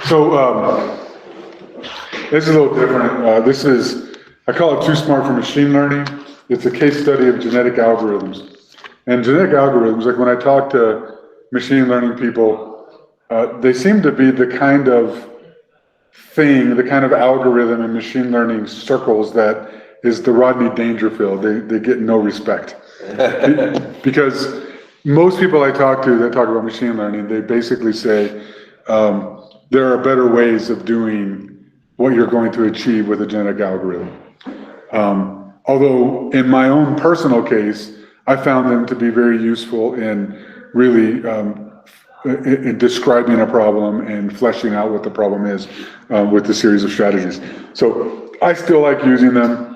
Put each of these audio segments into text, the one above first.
So this is a little different. I call it Too Smart for Machine Learning. It's a case study of genetic algorithms. And genetic algorithms, like when I talk to machine learning people, they seem to be the kind of thing, the kind of algorithm in machine learning circles that is the Rodney Dangerfield. They get no respect. Because most people I talk to that talk about machine learning, they basically say there are better ways of doing what you're going to achieve with a genetic algorithm. Although in my own personal case, I found them to be very useful in really in describing a problem and fleshing out what the problem is with the series of strategies. So I still like using them,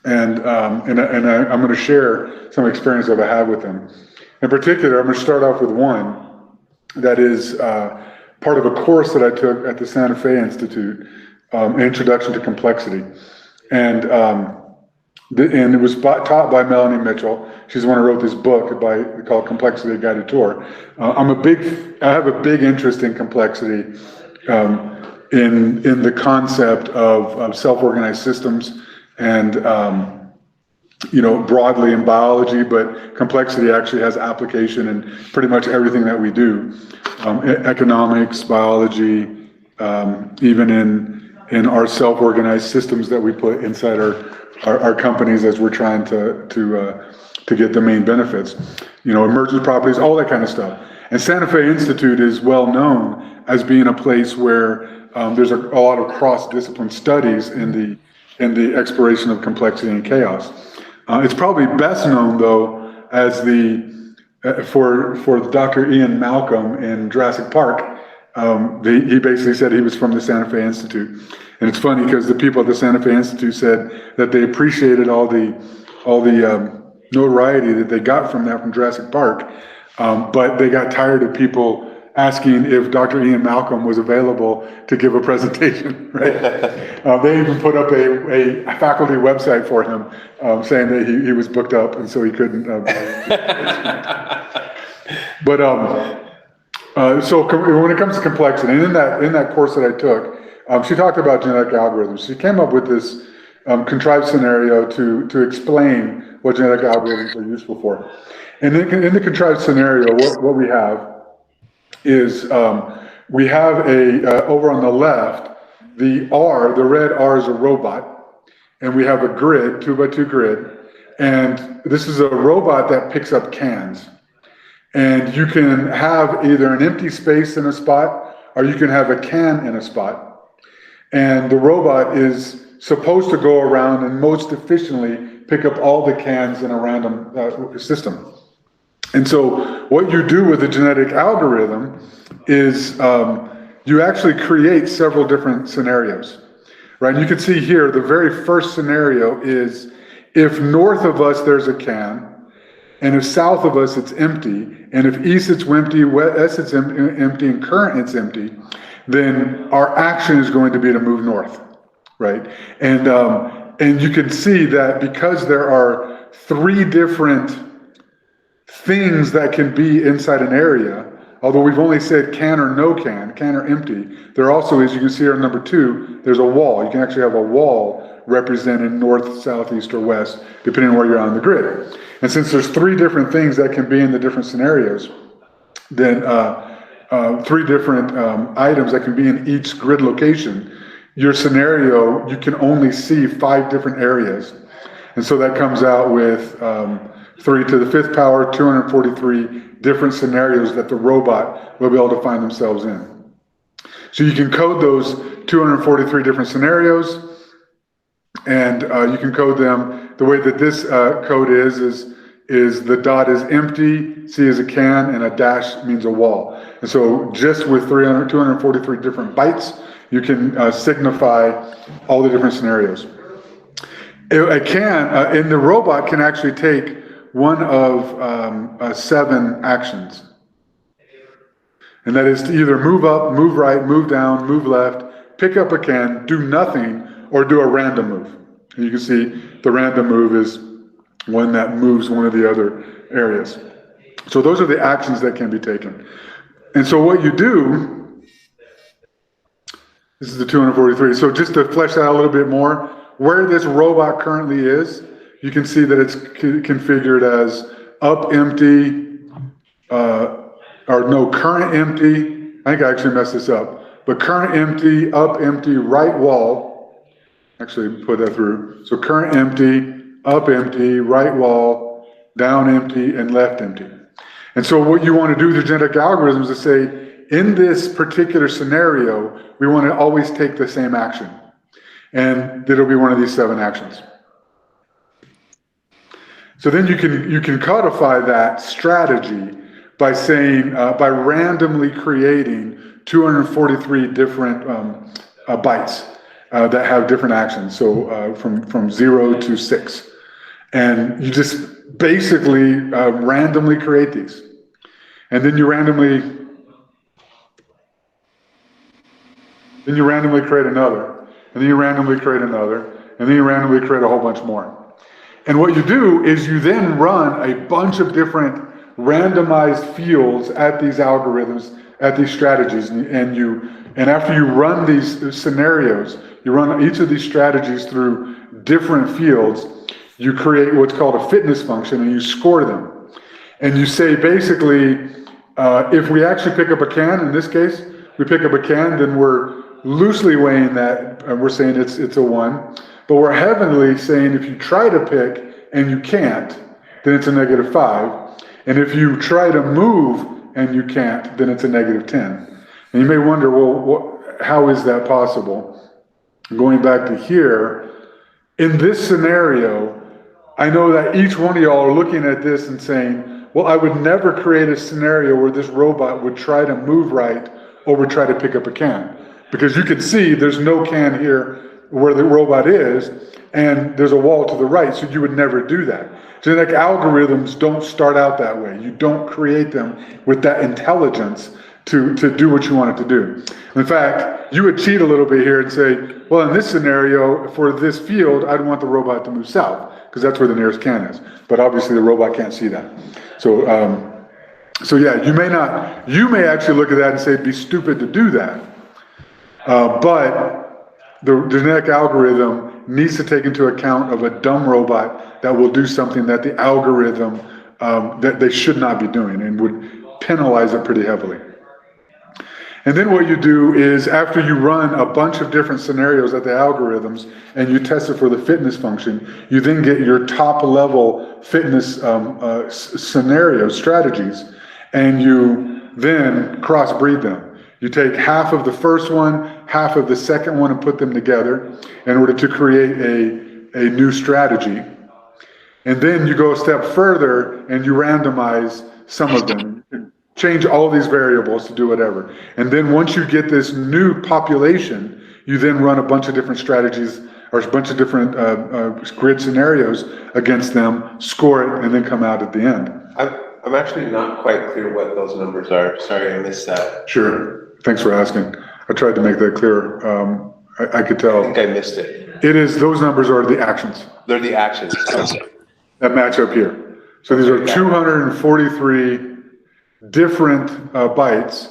and I'm going to share some experience that I have with them. In particular, I'm going to start off with one that is part of a course that I took at the Santa Fe Institute, Introduction to Complexity, and it was taught by Melanie Mitchell. She's the one who wrote this book called Complexity: A Guided Tour. I have a big interest in complexity, in the concept of self-organized systems, and broadly in biology, but complexity actually has application in pretty much everything that we do, economics, biology, even in our self-organized systems that we put inside our companies as we're trying to get the main benefits, emergent properties, all that kind of stuff. And Santa Fe Institute is well known as being a place where there's a lot of cross-discipline studies in the exploration of complexity and chaos. It's probably best known though as for Dr. Ian Malcolm in Jurassic Park. He basically said he was from the Santa Fe Institute. And it's funny because the people at the Santa Fe Institute said that they appreciated all the notoriety that they got from Jurassic Park, but they got tired of people asking if Dr. Ian Malcolm was available to give a presentation, right? They even put up a faculty website for him, saying that he was booked up and so he couldn't. So when it comes to complexity, and in that course that I took, she talked about genetic algorithms. She came up with this contrived scenario to explain what genetic algorithms are useful for. And in the contrived scenario, what we have is we have over on the left, the red R is a robot, and we have a grid, 2x2 grid, and this is a robot that picks up cans. And you can have either an empty space in a spot, or you can have a can in a spot. And the robot is supposed to go around and most efficiently pick up all the cans in a random system. And so what you do with a genetic algorithm is you actually create several different scenarios, right? And you can see here, the very first scenario is if north of us there's a can, and if south of us it's empty, and if east it's empty, west it's empty, and current it's empty, then our action is going to be to move north, right? And you can see that because there are three different things that can be inside an area, although we've only said can or no can or empty, there also is, you can see here on number 2, there's a wall. You can actually have a wall represented north, south, east, or west, depending on where you're on the grid. And since there's 3 different things that can be in the different scenarios, then 3 different items that can be in each grid location, your scenario, you can only see 5 different areas. And so that comes out with 3 to the 5th power, 243 different scenarios that the robot will be able to find themselves in. So you can code those 243 different scenarios, and you can code them the way that this code is the dot is empty, C is a can, and a dash means a wall. And so just with 243 different bytes, you can signify all the different scenarios. A can in the robot can actually take one of 7 actions. And that is to either move up, move right, move down, move left, pick up a can, do nothing, or do a random move. And you can see the random move is one that moves one of the other areas. So those are the actions that can be taken. And so what you do This is the 243. So just to flesh that out a little bit more, where this robot currently is, you can see that it's configured as up empty, current empty. I think I actually messed this up, but current empty, up empty, right wall. Actually put that through. So current empty, up empty, right wall, down empty, and left empty. And so what you want to do with your genetic algorithms is say, in this particular scenario, we want to always take the same action. And it'll be one of these 7 actions. So then you can codify that strategy by saying, by randomly creating 243 different bytes that have different actions. So from 0 to 6. And you just basically randomly create these. And then you randomly create another, and then you randomly create another, and then you randomly create a whole bunch more. And what you do is you then run a bunch of different randomized fields at these algorithms, at these strategies, and after you run these scenarios, you run each of these strategies through different fields, you create what's called a fitness function, and you score them. And you say basically, if we actually pick up a can, in this case, we pick up a can, then we're loosely weighing that, we're saying it's a 1, but we're heavily saying if you try to pick and you can't, then it's a -5, and if you try to move and you can't, then it's a -10. And you may wonder, well, how is that possible? Going back to here, in this scenario, I know that each one of y'all are looking at this and saying, well, I would never create a scenario where this robot would try to move right or would try to pick up a can. Because you can see there's no can here where the robot is, and there's a wall to the right, so you would never do that. Genetic algorithms don't start out that way. You don't create them with that intelligence to do what you want it to do. In fact, you would cheat a little bit here and say, well, in this scenario, for this field, I'd want the robot to move south, because that's where the nearest can is. But obviously the robot can't see that. So yeah, you may actually look at that and say it'd be stupid to do that. But the genetic algorithm needs to take into account of a dumb robot that will do something that the algorithm, that they should not be doing, and would penalize it pretty heavily. And then what you do is, after you run a bunch of different scenarios at the algorithms and you test it for the fitness function, you then get your top level fitness scenario strategies, and you then crossbreed them. You take half of the first one, half of the second one, and put them together in order to create a new strategy. And then you go a step further and you randomize some of them. Change all these variables to do whatever. And then once you get this new population, you then run a bunch of different strategies or a bunch of different grid scenarios against them, score it, and then come out at the end. I'm actually not quite clear what those numbers are. Sorry, I missed that. Sure. Thanks for asking. I tried to make that clear. I could tell. I think I missed it. Those numbers are the actions. They're the actions. That match up here. So these are 243 different bytes.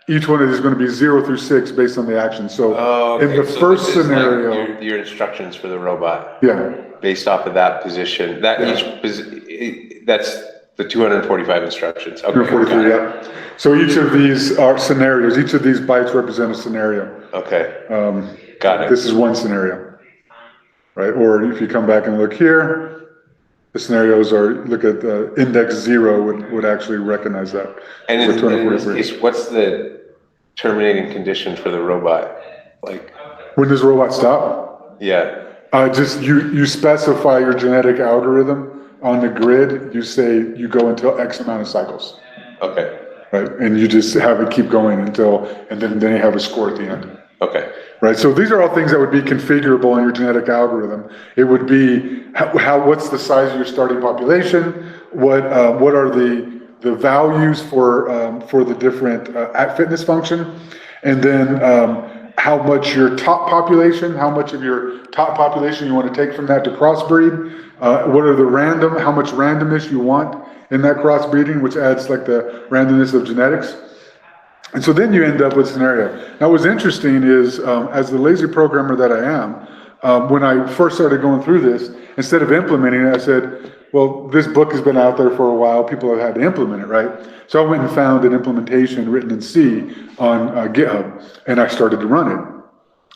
Each one of these is going to be 0 through 6 based on the action. So in the first scenario, like your instructions for the robot. Yeah. Based off of that position, that's the 245 instructions. Okay. 243, yeah. So each of these are scenarios. Each of these bytes represent a scenario. Okay. Got it. This is one scenario, right? Or if you come back and look here, the scenarios look at index 0 would actually recognize that. And in this case, what's the terminating condition for the robot? Like, when does the robot stop? Yeah. Just you specify your genetic algorithm on the grid. You say you go until X amount of cycles. Okay. Right, and you just have it keep going and then you have a score at the end. Okay. Right, so these are all things that would be configurable in your genetic algorithm. It would be what's the size of your starting population? What are the values for the different fitness function? And then how much your top population, how much of your top population you want to take from that to crossbreed? What are how much randomness you want in that crossbreeding, which adds like the randomness of genetics. And so then you end up with a scenario. Now, what's interesting is, as the lazy programmer that I am, when I first started going through this, instead of implementing it, I said, well, this book has been out there for a while. People have had to implement it, right? So I went and found an implementation written in C on GitHub, and I started to run it.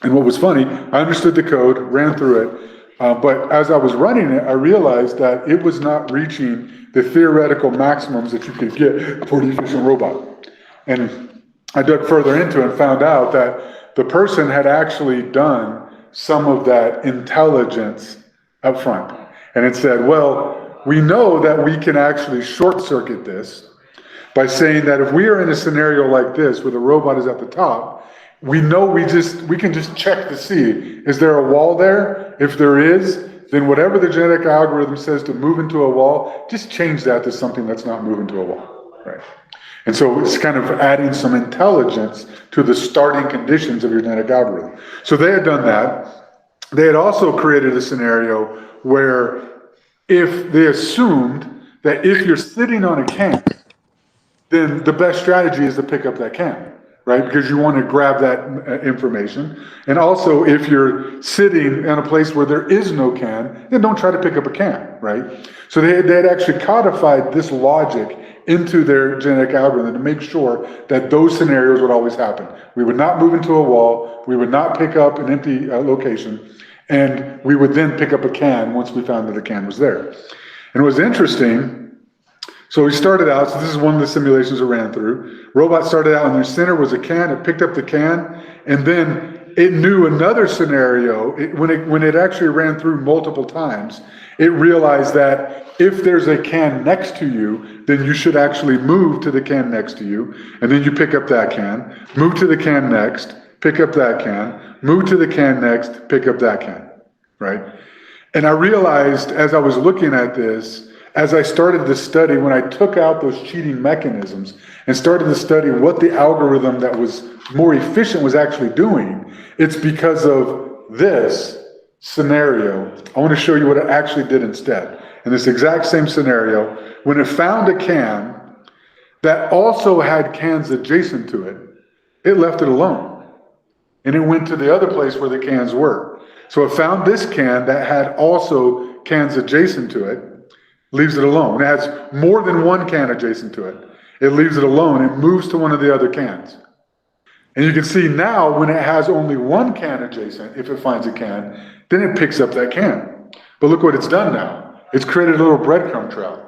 And what was funny, I understood the code, ran through it, but as I was running it, I realized that it was not reaching the theoretical maximums that you could get for the efficient robot. And I dug further into it and found out that the person had actually done some of that intelligence up front. And it said, well, we know that we can actually short circuit this by saying that if we are in a scenario like this where the robot is at the top, we know we can just check to see, is there a wall there? If there is, then whatever the genetic algorithm says to move into a wall, just change that to something that's not moving to a wall, right? And so it's kind of adding some intelligence to the starting conditions of your genetic algorithm. So they had done that. They had also created a scenario where if they assumed that if you're sitting on a can, then the best strategy is to pick up that can, right? Because you want to grab that information. And also, if you're sitting in a place where there is no can, then don't try to pick up a can, right? So they had actually codified this logic into their genetic algorithm to make sure that those scenarios would always happen. We would not move into a wall, we would not pick up an empty location, and we would then pick up a can once we found that the can was there. And it was interesting, so we started out, so this is one of the simulations I ran through. Robot started out in their center was a can, it picked up the can, and then it knew another scenario. When it actually ran through multiple times, it realized that if there's a can next to you, then you should actually move to the can next to you, and then you pick up that can, move to the can next, pick up that can, move to the can next, pick up that can, right? And I realized as I was looking at this, as I started to study, when I took out those cheating mechanisms and started to study what the algorithm that was more efficient was actually doing, it's because of this scenario. I want to show you what it actually did instead. In this exact same scenario, when it found a can that also had cans adjacent to it, it left it alone. And it went to the other place where the cans were. So it found this can that had also cans adjacent to it, leaves it alone. It has more than one can adjacent to it. It leaves it alone. It moves to one of the other cans. And you can see now when it has only one can adjacent, if it finds a can, then it picks up that can. But look what it's done now. It's created a little breadcrumb trail.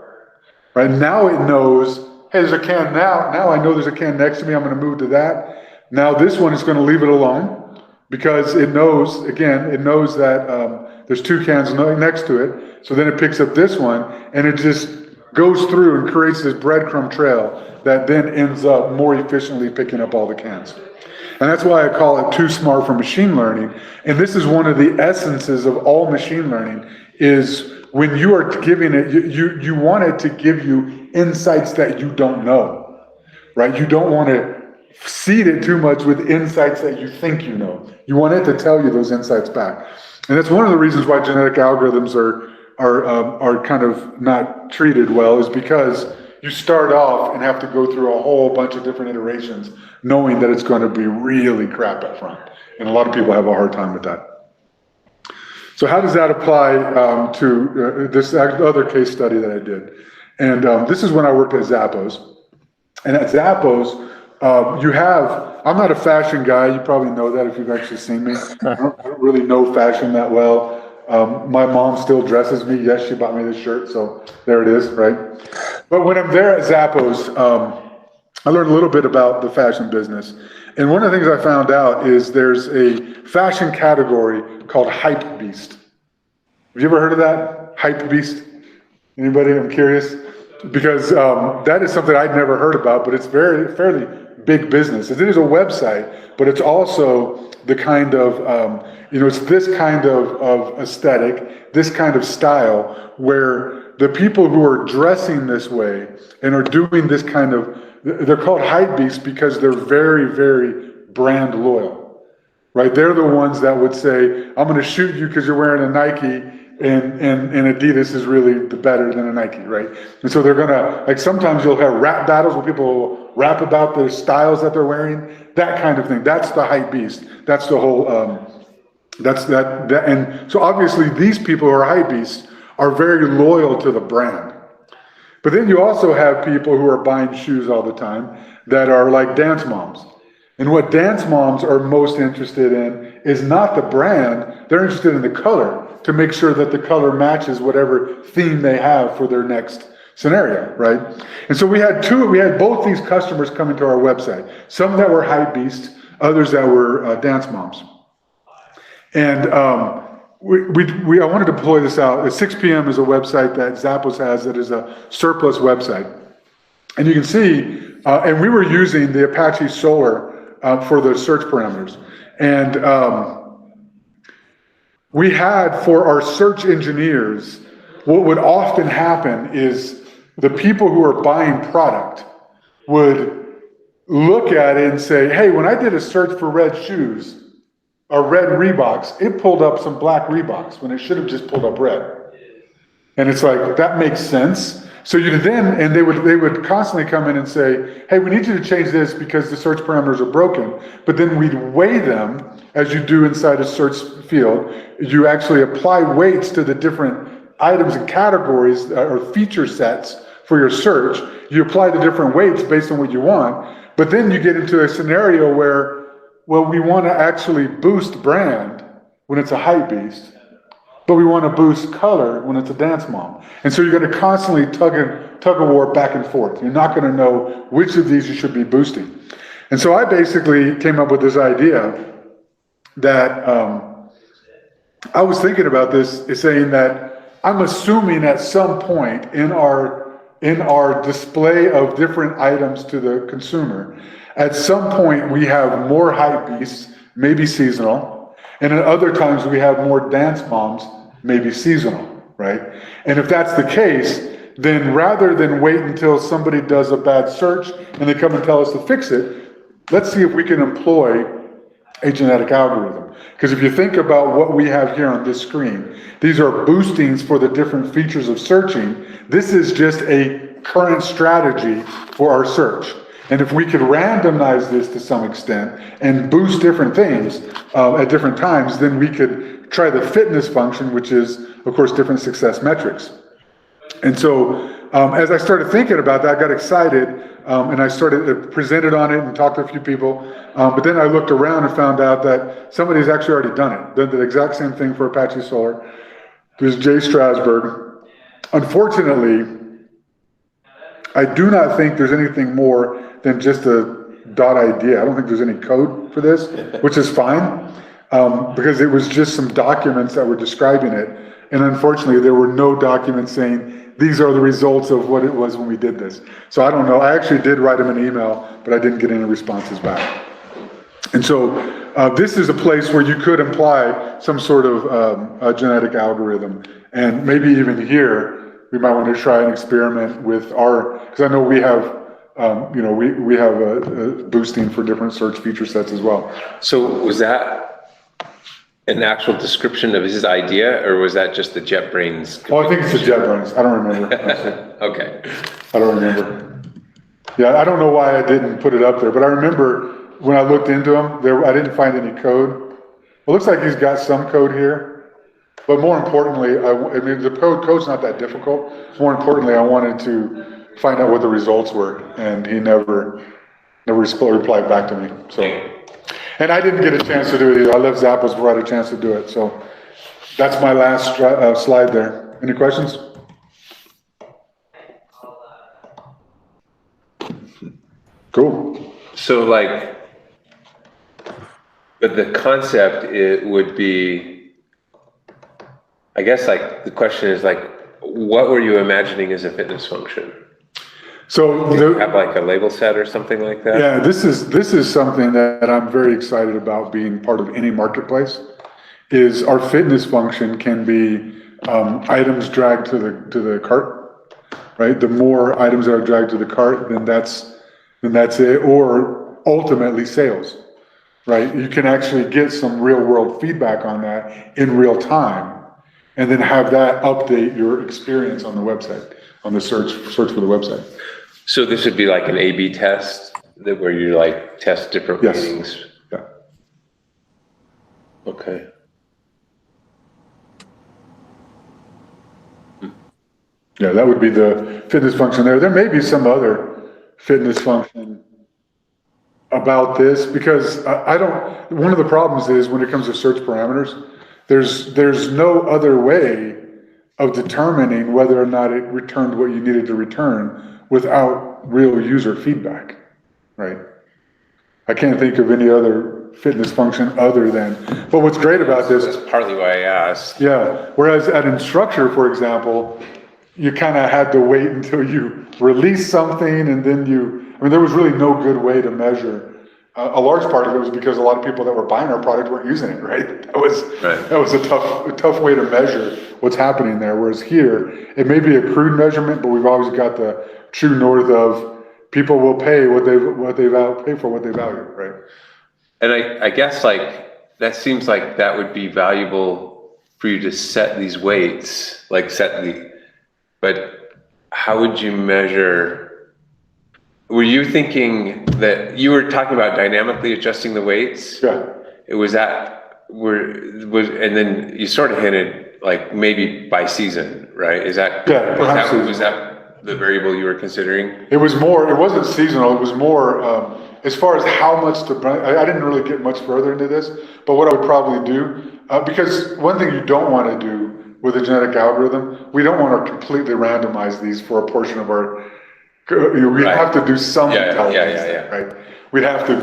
Right now it knows, hey, there's a can now. Now I know there's a can next to me. I'm going to move to that. Now this one is going to leave it alone because it knows, again, it knows that there's two cans next to it. So then it picks up this one and it just goes through and creates this breadcrumb trail that then ends up more efficiently picking up all the cans. And that's why I call it too smart for machine learning. And this is one of the essences of all machine learning is when you are giving it, you want it to give you insights that you don't know, right? You don't want to seed it too much with insights that you think you know. You want it to tell you those insights back. And that's one of the reasons why genetic algorithms are kind of not treated well, is because you start off and have to go through a whole bunch of different iterations knowing that it's going to be really crap up front. And a lot of people have a hard time with that. So how does that apply to this other case study that I did? And this is when I worked at Zappos. And at Zappos, I'm not a fashion guy. You probably know that if you've actually seen me. I don't really know fashion that well. My mom still dresses me. Yes, she bought me this shirt, so there it is, right? But when I'm there at Zappos, I learned a little bit about the fashion business. And one of the things I found out is there's a fashion category called Hype Beast. Have you ever heard of that? Hype Beast? Anybody? I'm curious. Because that is something I'd never heard about, but it's fairly big business. It is a website, but it's also the kind of, it's this kind of aesthetic, this kind of style, where the people who are dressing this way and are doing this kind of, they're called hype beasts because they're very, very brand loyal, right? They're the ones that would say, I'm going to shoot you because you're wearing a Nike and Adidas is really the better than a Nike, right? And so they're gonna, like, sometimes you'll have rap battles where people will rap about the styles that they're wearing, that kind of thing. That's the hype beast. That's the whole, that, and so obviously these people who are hype beasts are very loyal to the brand. But then you also have people who are buying shoes all the time that are like dance moms. And what dance moms are most interested in is not the brand, they're interested in the color to make sure that the color matches whatever theme they have for their next scenario, right? And so we had both these customers coming to our website, some that were hype beasts, others that were dance moms. And I wanted to deploy this out. At 6 p.m. is a website that Zappos has that is a surplus website. And you can see, and we were using the Apache Solar for the search parameters. And we had, for our search engineers, what would often happen is the people who are buying product would look at it and say, hey, when I did a search for red shoes, or red Reeboks, it pulled up some black Reeboks when it should have just pulled up red. And it's like, that makes sense. So you then, and they would constantly come in and say, hey, we need you to change this because the search parameters are broken. But then we'd weigh them as you do inside a search field. You actually apply weights to the different items and categories or feature sets for your search. You apply the different weights based on what you want. But then you get into a scenario where, well, we want to actually boost brand when it's a hype beast, but we want to boost color when it's a dance mom. And so you're going to constantly tug a war back and forth. You're not going to know which of these you should be boosting. And so I basically came up with this idea that I was thinking about this, is saying that I'm assuming at some point in our display of different items to the consumer, at some point we have more hype beasts, maybe seasonal, and at other times we have more dance moms, maybe seasonal, right? And if that's the case, then rather than wait until somebody does a bad search and they come and tell us to fix it, let's see if we can employ a genetic algorithm. Because if you think about what we have here on this screen, these are boostings for the different features of searching. This is just a current strategy for our search. And if we could randomize this to some extent and boost different things at different times, then we could try the fitness function, which is, of course, different success metrics. And so as I started thinking about that, I got excited and I presented on it and talked to a few people. But then I looked around and found out that somebody's actually already done it. Done the exact same thing for Apache Solar. There's Jay Strasberg. Unfortunately, I do not think there's anything more than just a .idea. I don't think there's any code for this, which is fine, because it was just some documents that were describing it. And unfortunately, there were no documents saying, these are the results of what it was when we did this. So I don't know. I actually did write him an email, but I didn't get any responses back. And so this is a place where you could imply some sort of a genetic algorithm. And maybe even here, we might want to try an experiment with because I know we have, we have a boosting for different search feature sets as well. So was that an actual description of his idea, or was that just the JetBrains? Oh, I think it's the JetBrains. I don't remember. Okay. I don't remember. Yeah, I don't know why I didn't put it up there, but I remember when I looked into them, I didn't find any code. It looks like he's got some code here. But more importantly, I mean, the code's not that difficult. More importantly, I wanted to find out what the results were, and he never replied back to me. So, and I didn't get a chance to do it either. I left Zappos before I had a chance to do it. So that's my last slide there. Any questions? Cool. So but the concept, it would be, I guess the question is what were you imagining as a fitness function? So do you have a label set or something like that? Yeah, this is something that I'm very excited about being part of any marketplace. Is our fitness function can be items dragged to the cart, right? The more items that are dragged to the cart, then that's it, or ultimately sales, right? You can actually get some real world feedback on that in real time. and then have that update your experience on the website, on the search for the website. So this would be like an A/B test that where you like test different Yes. meanings. Yeah. Okay. Yeah, that would be the fitness function there. There may be some other fitness function about this, because I don't, one of the problems is when it comes to search parameters, there's no other way of determining whether or not it returned what you needed to return without real user feedback, right? I can't think of any other fitness function other than, but what's great about this, That's partly why I asked. yeah, whereas at Instructure, for example, you kind of had to wait until you release something, and then there was really no good way to measure. A large part of it was because a lot of people that were buying our product weren't using it, right? That was a tough way to measure what's happening there. Whereas here, it may be a crude measurement, but we've always got the true north of people will pay what they pay for what they value, right? And I guess like that seems like that would be valuable for you to set these weights, like but how would you measure? Were you thinking that you were talking about dynamically adjusting the weights? Yeah. It was and then you sort of hinted like maybe by season, right? Yeah, perhaps was that the variable you were considering? It wasn't seasonal. It was more, as far as how much to, I didn't really get much further into this, but what I would probably do, because one thing you don't want to do with a genetic algorithm, we don't want to completely randomize these for a portion of our, we have to do some intelligence, right? We'd have to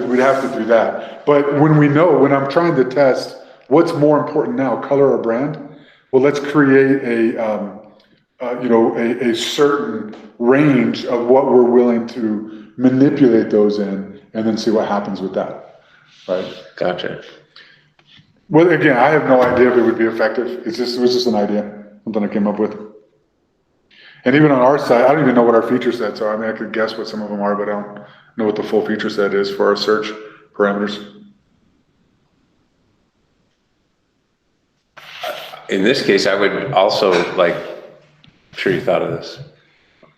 do that. But when I'm trying to test what's more important now, color or brand, well, let's create a certain range of what we're willing to manipulate those in, and then see what happens with that, right? Gotcha. Well, again, I have no idea if it would be effective. It was just an idea, something I came up with. And even on our side, I don't even know what our feature sets are. I mean, I could guess what some of them are, but I don't know what the full feature set is for our search parameters. In this case, I would also I'm sure you thought of this,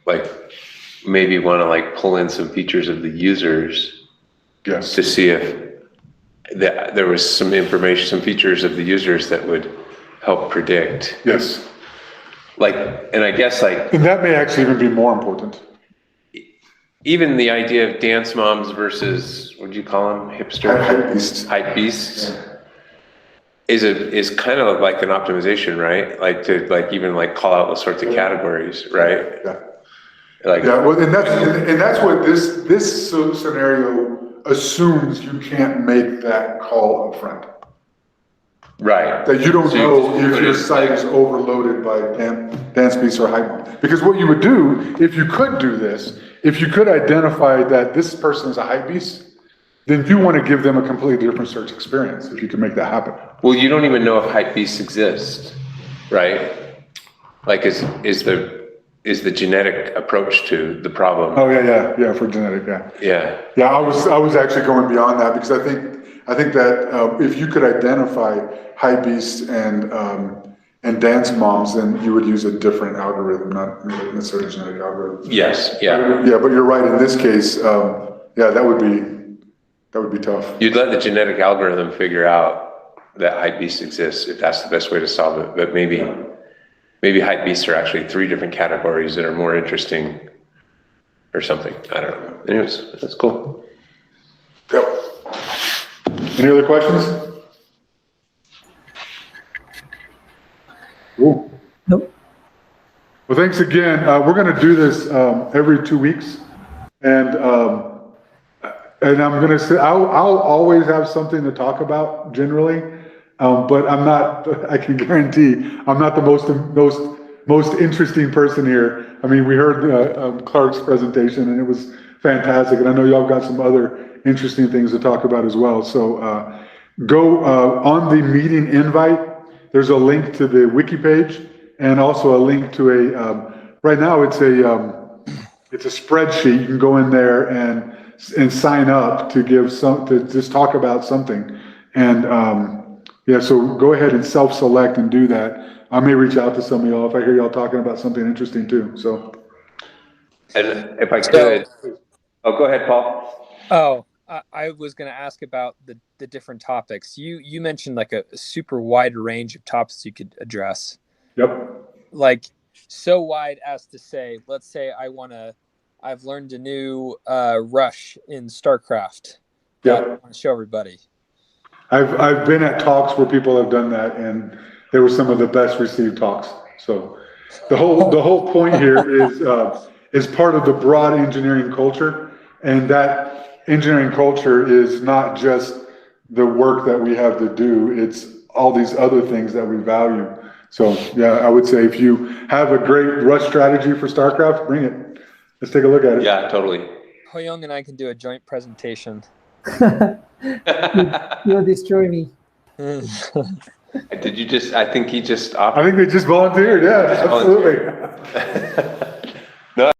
like maybe want to like pull in some features of the users, Yes. to see if there was some information, some features of the users that would help predict. Yes. And I guess And that may actually even be more important. even the idea of dance moms versus, what do you call them, hipsters? Hype beasts. Hype beasts. Is kind of like an optimization, right? Like to even call out those sorts of categories, right? Yeah. Well, and that's what this scenario assumes. You can't make that call up front. right. That you don't So know you if your site is overloaded by dance beats or hype. Because what you would do, if you could do this, if you could identify that this person is a hype beast, then you want to give them a completely different search experience if you can make that happen. Well, you don't even know if hype beasts exist, right? Is the genetic approach to the problem? Oh yeah, for genetic, Yeah. Yeah, I was actually going beyond that, because I think that if you could identify hype beasts and dance moms, then you would use a different algorithm, not necessarily a genetic algorithm. Yes. Yeah. Yeah, but you're right. In this case, that would be tough. You'd let the genetic algorithm figure out that hype beasts exist if that's the best way to solve it. But maybe hype beasts are actually 3 different categories that are more interesting or something. I don't know. Anyways, that's cool. Yep. Any other questions? Cool. Nope. Well, thanks again. We're going to do this every 2 weeks, and I'm going to say I'll always have something to talk about generally, but I'm not. I can guarantee I'm not the most interesting person here. I mean, we heard Clark's presentation, and it was fantastic, and I know y'all got some other interesting things to talk about as well. So go on the meeting invite. There's a link to the wiki page, and also a link to right now it's a spreadsheet. You can go in there and sign up to to just talk about something. And Yeah, so go ahead and self-select and do that. I may reach out to some of y'all if I hear y'all talking about something interesting too, so. And if I could, oh, go ahead, Paul. Oh, I was going to ask about the different topics. You mentioned like a super wide range of topics you could address. Yep. Like so wide as to say, let's say I've learned a new rush in StarCraft that I want to show everybody. I've been at talks where people have done that, and they were some of the best received talks. So the whole point here is part of the broad engineering culture, and that engineering culture is not just the work that we have to do, it's all these other things that we value. So yeah, I would say if you have a great rush strategy for StarCraft, bring it. Let's take a look at it. Yeah, totally. Hoyoung and I can do a joint presentation. You'll destroy me. Did you just, I think he just I think they just volunteered, yeah, absolutely.